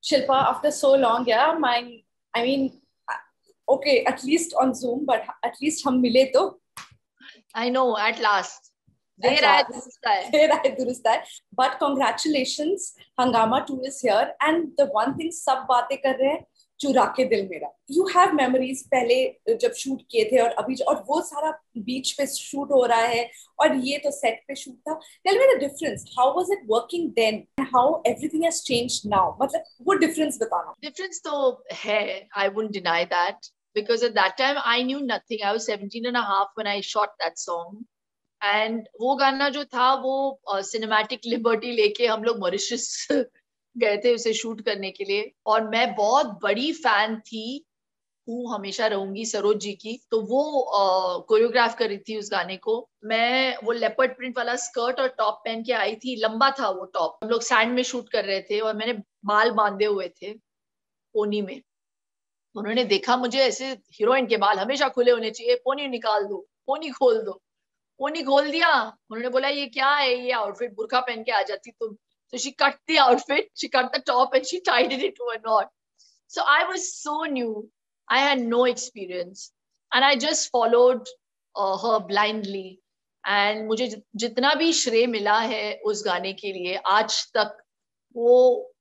Shilpa, after so long, yeah, I mean, okay, at least on Zoom, but at least हम मिले तो I know, at last. at देर आए last. दुरुस्त आए. देर आए दुरुस्त आए. But congratulations, Hangama 2 is here, and the one thing सब बातें कर रहे हैं, चुरा के दिल मेरा. You have memories पहले जब शूट किए थे और अभी और वो सारा बीच पे शूट हो रहा है और ये तो सेट पे शूट था. Tell me the difference. How was it working then and how everything has changed now? मतलब वो difference बताना. Difference तो है, I wouldn't deny that. Because at that time I knew nothing. I was 17 and a half when I shot that song. And वो गाना जो था वो सिनेमैटिक लिबर्टी लेके हम लोग मॉरिशस गए थे उसे शूट करने के लिए. और मैं बहुत बड़ी फैन थी, हूँ, हमेशा रहूंगी सरोज जी की. तो वो कोरियोग्राफ कर रही थी उस गाने को. मैं वो लेपर्ड प्रिंट वाला स्कर्ट और टॉप पहन के आई थी, लंबा था वो टॉप. हम लोग सैंड में शूट कर रहे थे और मैंने बाल बांधे हुए थे पोनी में. उन्होंने देखा मुझे, ऐसे हीरोइन के बाल हमेशा खुले होने चाहिए, पोनी निकाल दो, पोनी खोल दो. पोनी खोल दिया. उन्होंने बोला ये क्या है, ये आउटफिट बुर्का पहन के आ जाती तुम. So she cut the outfit, she cut the top and she tied it into a knot. So I was so new. I had no experience. And I just followed her blindly. And मुझे जितना भी श्रेय मिला है उस गाने के लिए आज तक, वो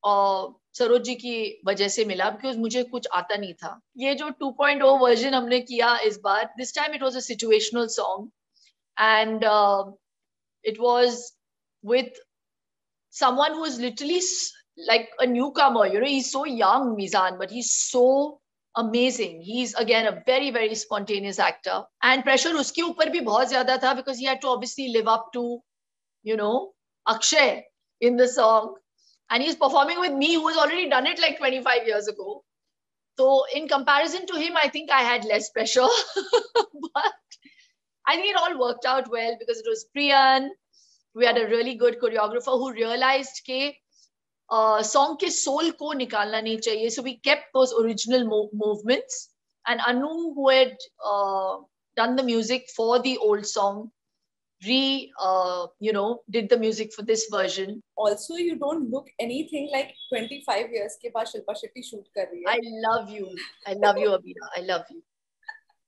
सरोज जी की वजह से मिला, बिकॉज मुझे कुछ आता नहीं था. ये जो 2.0 वर्जन हमने किया इस बार, this time it was a situational song. And it was with someone who is literally like a newcomer. You know, he's so young, Mizan, but he's so amazing. He's again a very very spontaneous actor, and pressure uske upar bhi bahut zyada tha because he had to obviously live up to, you know, Akshay in the song. And he's performing with me, who has already done it like 25 years ago. So in comparison to him, I think I had less pressure. But I think it all worked out well because it was Priyan. We had a really good choreographer who realized ke song ke soul ko nikalna nahi chahiye. So we kept those original movements. And Anu, who had done the music for the old song, did the music for this version. Also, you don't look anything like 25 years के बाद Shilpa Shetty shoot कर रही है. I love you. I love you, Abhina. I love you.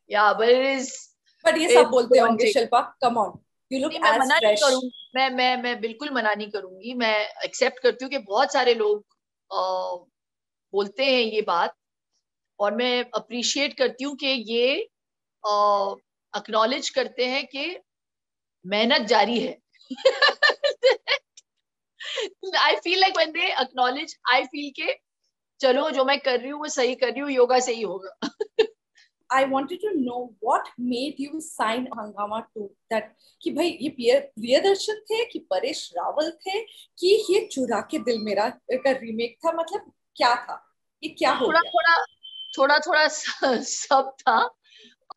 Yeah, but it is. But ये सब बोलते होंगे Shilpa, come on, you look मैं as मना fresh. नहीं करूंगी, मैं बिल्कुल मना नहीं करूंगी. मैं एक्सेप्ट करती हूँ कि बहुत सारे लोग बोलते हैं ये बात, और मैं अप्रिशिएट करती हूँ कि ये एक्नॉलेज करते हैं कि मेहनत जारी है. I feel like when they acknowledge, I feel के चलो जो मैं कर रही हूँ वो सही कर रही हूँ, योगा से ही होगा. I wanted to know what made you sign Hangama 2, that कि भाई ये प्रियदर्शन थे कि परेश रावल थे कि ये चुरा के दिल मेरा का रीमेक था, मतलब क्या था, ये क्या हो गया? थोड़ा सब था.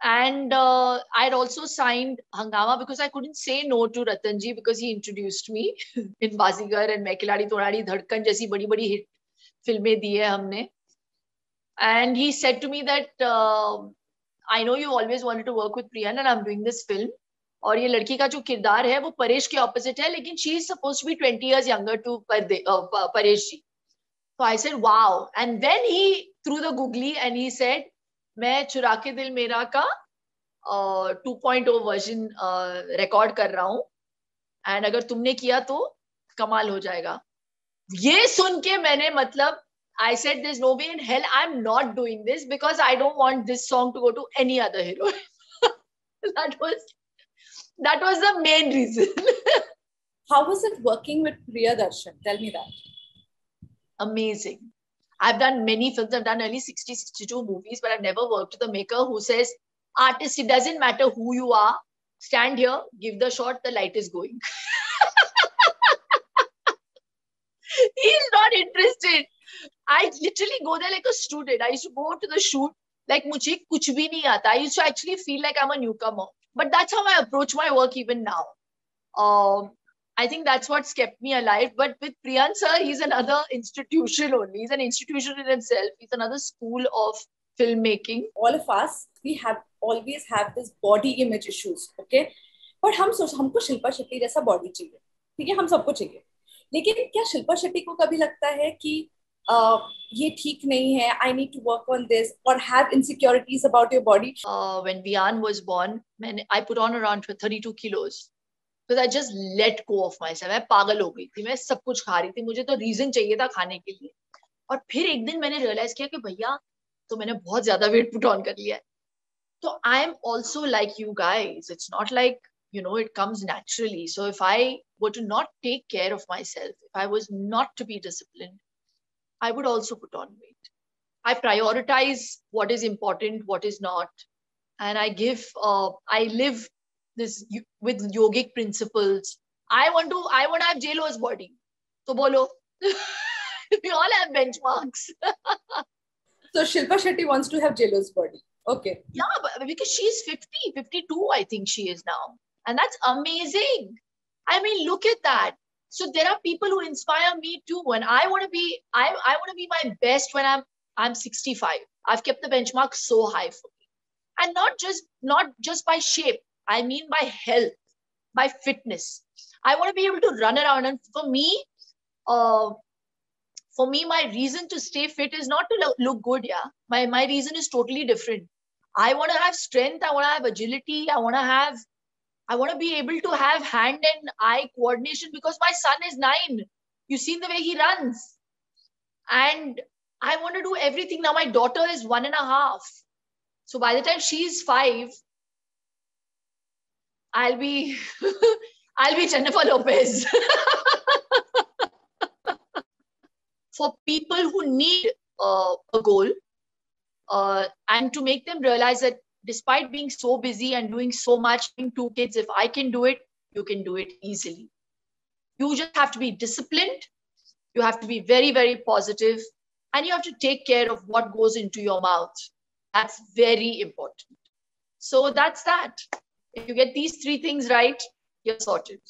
And I'd also signed Hangama because I couldn't say no to Ratanji because he introduced me in Bazigar and मैं खिलाड़ी तोड़ाड़ी धड़कन जैसी बड़ी बड़ी हिट फिल्में दी है हमने. And he said to me that I know you always wanted to work with Priyan and I'm doing this film. और ये लड़की का जो किरदार है वो परेश के ऑपोजिट है, लेकिन she is supposed to be 20 years younger to Paresh ji. So I said wow. And then he threw the googly and he said मैं चुरा के दिल मेरा का 2.0 वर्जन रिकॉर्ड कर रहा हूँ, एंड अगर तुमने किया तो कमाल हो जाएगा. ये सुन के मैंने मतलब I said there's no way in hell I'm not doing this because I don't want this song to go to any other hero. that was the main reason. How was it working with Priyadarshan? Tell me that. Amazing. I've done many films. I've done nearly 60, 62 movies, but I've never worked with a maker who says, artist, it doesn't matter who you are. Stand here, give the shot, the light is going. He's not interested. I literally go there like a student. I used to go to the shoot like मुझे कुछ भी नहीं आता. I used to actually feel like I'm a newcomer. But that's how I approach my work even now. I think that's what's kept me alive. But with Priyan sir, he's another institution only. He's an institution in himself. He's another school of filmmaking. All of us, we have always have this body image issues, okay? But हमको शिल्पा शेट्टी जैसा body चाहिए, ठीक है, हम सबको चाहिए. लेकिन क्या शिल्पा शेट्टी को कभी लगता है कि ये ठीक नहीं है, I need to work on this, or have insecurities about your body? When Vian was born, I put on around 32 kilos. Because I just let go of myself. मैं पागल हो गई थी, मैं सब कुछ खा रही थी, मुझे तो रीजन चाहिए था खाने के लिए. और फिर एक दिन मैंने रियलाइज किया कि भैया तो मैंने बहुत ज्यादा वेट पुट ऑन कर लिया है. So I'm also like you guys. It's not like, it comes naturally. So if I were to not take care of myself, if I was not to be disciplined, I would also put on weight. I prioritize what is important, what is not. And I live this with yogic principles. I want to have J-Lo's body. So bolo. We all have benchmarks. So Shilpa Shetty wants to have J-Lo's body. Okay. Yeah, but because she's 50, 52, I think she is now. And that's amazing. I mean, look at that. So there are people who inspire me too. When I want to be my best when I'm 65. I've kept the benchmark so high for me. And not just by shape. I mean by health, by fitness. I want to be able to run around. And for me, my reason to stay fit is not to look good. Yeah. My reason is totally different. I want to have strength. I want to have agility. I want to be able to have hand and eye coordination because my son is 9. You've seen the way he runs. And I want to do everything. Now my daughter is 1.5. So by the time she's 5, I'll be Jennifer Lopez. For people who need a goal, and to make them realize that despite being so busy and doing so much, having 2 kids, if I can do it, you can do it easily. You just have to be disciplined. You have to be very, very positive, and you have to take care of what goes into your mouth. That's very important. So that's that. If you get these 3 things right, you're sorted.